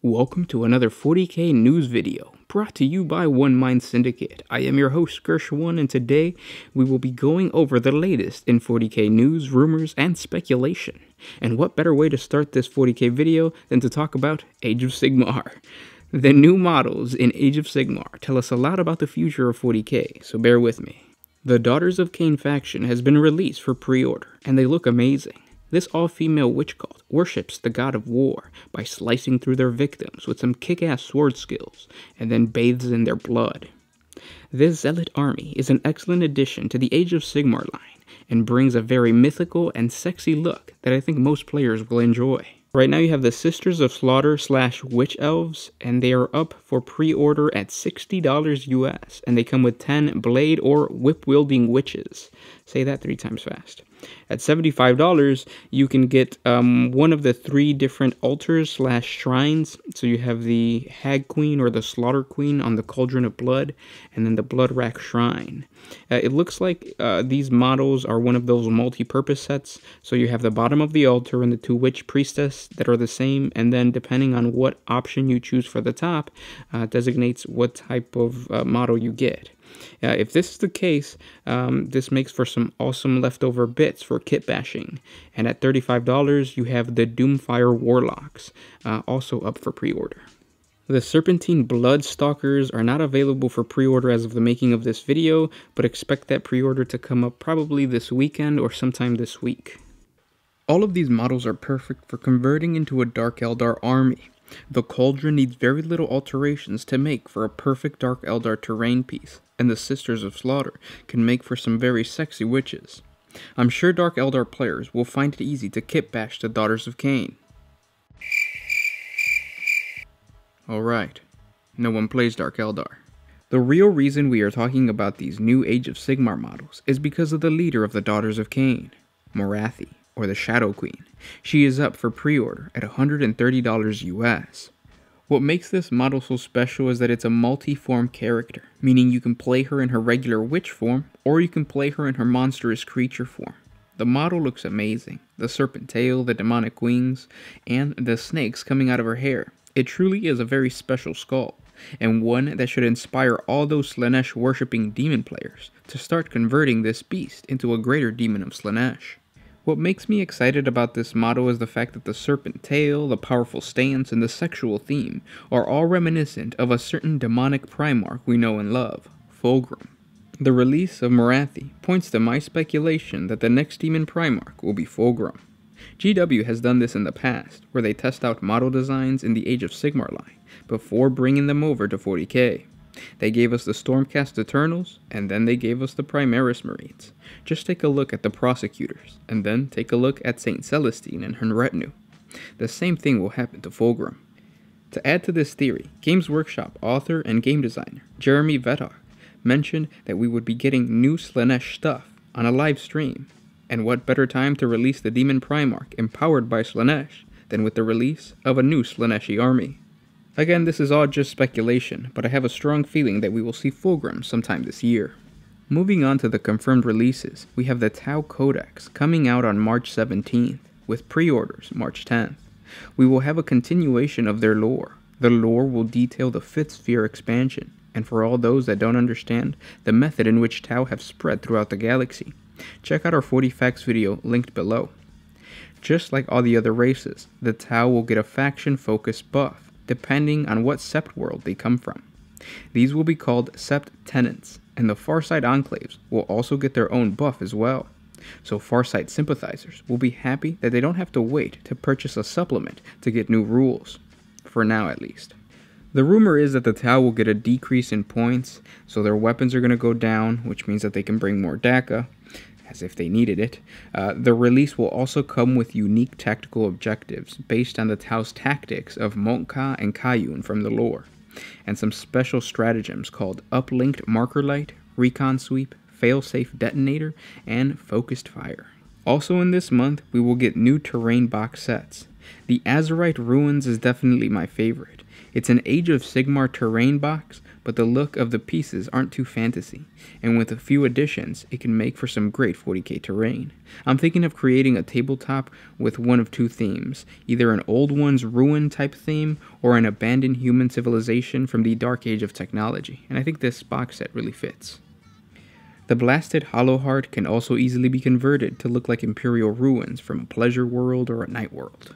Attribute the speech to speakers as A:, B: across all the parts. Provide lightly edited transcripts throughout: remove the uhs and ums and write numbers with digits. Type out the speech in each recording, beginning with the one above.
A: Welcome to another 40K news video, brought to you by One Mind Syndicate. I am your host, Gersh1, and today we will be going over the latest in 40K news, rumors, and speculation. And what better way to start this 40K video than to talk about Age of Sigmar. The new models in Age of Sigmar tell us a lot about the future of 40K, so bear with me. The Daughters of Cain faction has been released for pre-order, and they look amazing. This all-female witch cult worships the god of war by slicing through their victims with some kick-ass sword skills, and then bathes in their blood. This zealot army is an excellent addition to the Age of Sigmar line, and brings a very mythical and sexy look that I think most players will enjoy. Right now you have the Sisters of Slaughter / Witch Elves, and they are up for pre-order at $60 US, and they come with 10 blade or whip-wielding witches. Say that 3 times fast. At $75, you can get one of the 3 different altars / shrines. So you have the Hag Queen or the Slaughter Queen on the Cauldron of Blood, and then the Blood Rack Shrine. It looks like these models are one of those multi-purpose sets. So you have the bottom of the altar and the 2 witch priestess that are the same, and then depending on what option you choose for the top, designates what type of model you get. If this is the case, this makes for some awesome leftover bits for kit bashing. And at $35, you have the Doomfire Warlocks, also up for pre-order. The Serpentine Bloodstalkers are not available for pre-order as of the making of this video, but expect that pre-order to come up probably this weekend or sometime this week. All of these models are perfect for converting into a Dark Eldar army. The Cauldron needs very little alterations to make for a perfect Dark Eldar terrain piece, and the Sisters of Slaughter can make for some very sexy witches. I'm sure Dark Eldar players will find it easy to kit bash the Daughters of Cain. Alright, no one plays Dark Eldar. The real reason we are talking about these new Age of Sigmar models is because of the leader of the Daughters of Cain, Morathi, or the Shadow Queen. She is up for pre-order at $130 US. What makes this model so special is that it's a multi-form character, meaning you can play her in her regular witch form, or you can play her in her monstrous creature form. The model looks amazing, the serpent tail, the demonic wings, and the snakes coming out of her hair. It truly is a very special skull, and one that should inspire all those Slaanesh worshipping demon players to start converting this beast into a greater demon of Slaanesh. What makes me excited about this model is the fact that the serpent tail, the powerful stance, and the sexual theme are all reminiscent of a certain demonic Primarch we know and love, Fulgrim. The release of Morathi points to my speculation that the next demon Primarch will be Fulgrim. GW has done this in the past, where they test out model designs in the Age of Sigmar line, before bringing them over to 40K. They gave us the Stormcast Eternals, and then they gave us the Primaris Marines. Just take a look at the Prosecutors, and then take a look at Saint Celestine and her retinue. The same thing will happen to Fulgrim. To add to this theory, Games Workshop author and game designer Jeremy Vedar mentioned that we would be getting new Slaanesh stuff on a live stream. And what better time to release the Demon Primarch empowered by Slaanesh than with the release of a new Slaaneshi army. Again, this is all just speculation, but I have a strong feeling that we will see Fulgrim sometime this year. Moving on to the confirmed releases, we have the Tau Codex coming out on March 17th, with pre-orders March 10th. We will have a continuation of their lore. The lore will detail the 5th Sphere expansion, and for all those that don't understand the method in which Tau have spread throughout the galaxy, check out our 40 Facts video linked below. Just like all the other races, the Tau will get a faction-focused buff, depending on what Sept world they come from. These will be called Sept Tenants, and the Farsight Enclaves will also get their own buff as well. So Farsight sympathizers will be happy that they don't have to wait to purchase a supplement to get new rules. For now at least. The rumor is that the Tau will get a decrease in points, so their weapons are going to go down, which means that they can bring more DACA, as if they needed it. The release will also come with unique tactical objectives based on the Tau's tactics of Montka and Kayun from the lore, and some special stratagems called Uplinked Marker Light, Recon Sweep, Failsafe Detonator, and Focused Fire. Also in this month, we will get new terrain box sets. The Azurite Ruins is definitely my favorite. It's an Age of Sigmar terrain box, but the look of the pieces aren't too fantasy, and with a few additions, it can make for some great 40k terrain. I'm thinking of creating a tabletop with one of two themes, either an Old Ones ruin type theme, or an abandoned human civilization from the Dark Age of technology, and I think this box set really fits. The blasted hollow heart can also easily be converted to look like Imperial ruins from a pleasure world or a night world.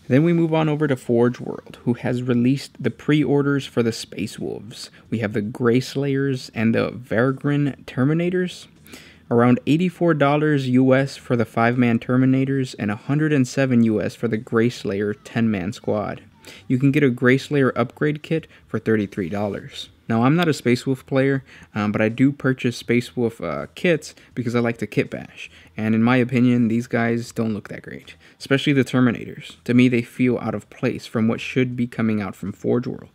A: Then we move on over to Forgeworld, who has released the pre-orders for the Spacewolves. We have the Grey Slayers and the Vargrin Terminators. Around $84 US for the 5-man Terminators and $107 US for the Grey Slayer 10-man squad. You can get a Grey Slayer upgrade kit for $33. Now, I'm not a Space Wolf player, but I do purchase Space Wolf kits because I like to kit bash. And in my opinion, these guys don't look that great, especially the Terminators. To me, they feel out of place from what should be coming out from Forgeworld.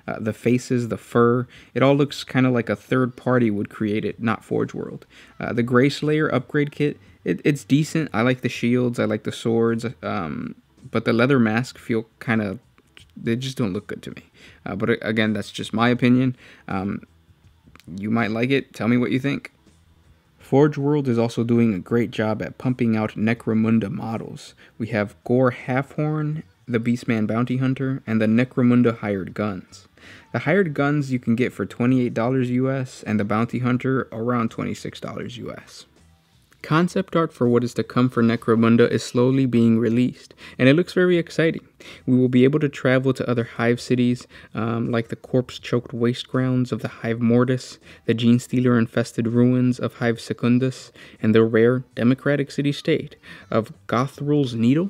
A: The faces, the fur, it all looks kind of like a third party would create it, not Forgeworld. The Grey Slayer upgrade kit, it's decent. I like the shields, I like the swords, but the leather mask feel kind of, they just don't look good to me. But again, that's just my opinion. You might like it. Tell me what you think. Forgeworld is also doing a great job at pumping out Necromunda models. We have Gore Halfhorn, the Beastman Bounty Hunter, and the Necromunda Hired Guns. The Hired Guns you can get for $28 US, and the Bounty Hunter around $26 US. Concept art for what is to come for Necromunda is slowly being released, and it looks very exciting. We will be able to travel to other hive cities, like the corpse-choked waste grounds of the Hive Mortis, the Genestealer-infested ruins of Hive Secundus, and the rare democratic city-state of Gothrul's Needle.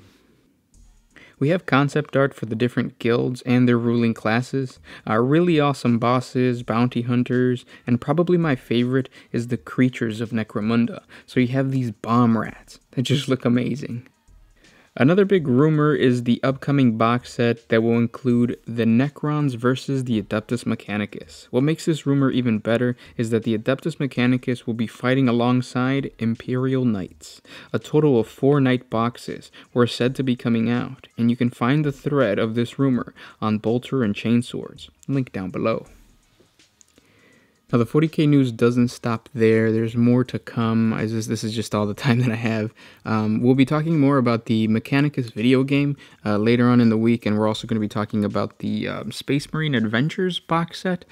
A: We have concept art for the different guilds and their ruling classes, really awesome bosses, bounty hunters, and probably my favorite is the creatures of Necromunda. So you have these bomb rats that just look amazing. Another big rumor is the upcoming box set that will include the Necrons versus the Adeptus Mechanicus. What makes this rumor even better is that the Adeptus Mechanicus will be fighting alongside Imperial Knights. A total of 4 Knight boxes were said to be coming out, and you can find the thread of this rumor on Bolter and Chainswords, link down below. Now, the 40k news doesn't stop there. There's more to come. This is just all the time that I have. We'll be talking more about the Mechanicus video game later on in the week, and we're also going to be talking about the Space Marine Adventures box set,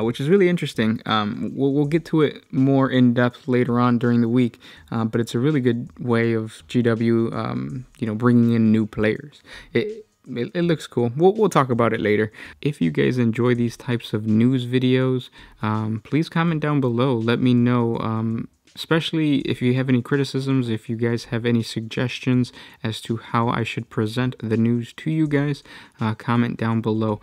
A: which is really interesting. We'll get to it more in depth later on during the week, but it's a really good way of GW, bringing in new players. It looks cool. We'll talk about it later. If you guys enjoy these types of news videos, please comment down below. Let me know, especially if you have any criticisms, if you guys have any suggestions as to how I should present the news to you guys, comment down below,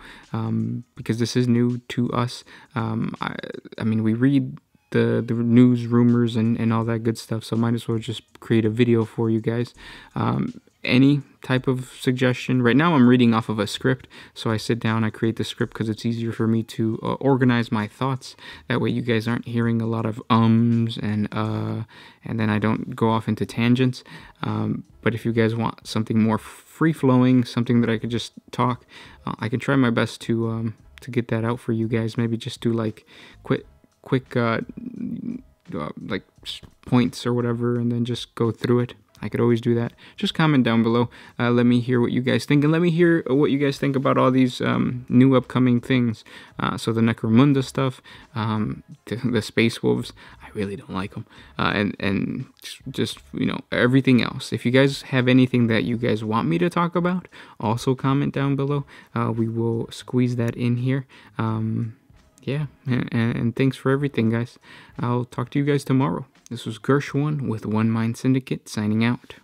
A: because this is new to us. I mean, we read the news, rumors, and all that good stuff, so might as well just create a video for you guys. Any type of suggestion. Right now I'm reading off of a script, so I sit down, I create the script because it's easier for me to organize my thoughts. That way you guys aren't hearing a lot of ums and then I don't go off into tangents. But if you guys want something more free-flowing, something that I could just talk, I can try my best to get that out for you guys. Maybe just do like quick like points or whatever, and then just go through it. I could always do that. Just comment down below. Let me hear what you guys think, and let me hear what you guys think about all these new upcoming things. So the Necromunda stuff, the Space Wolves, I really don't like them, and just everything else. If you guys have anything that you guys want me to talk about, also comment down below. We will squeeze that in here. Yeah, and thanks for everything, guys. I'll talk to you guys tomorrow. This was Gershwin with One Mind Syndicate signing out.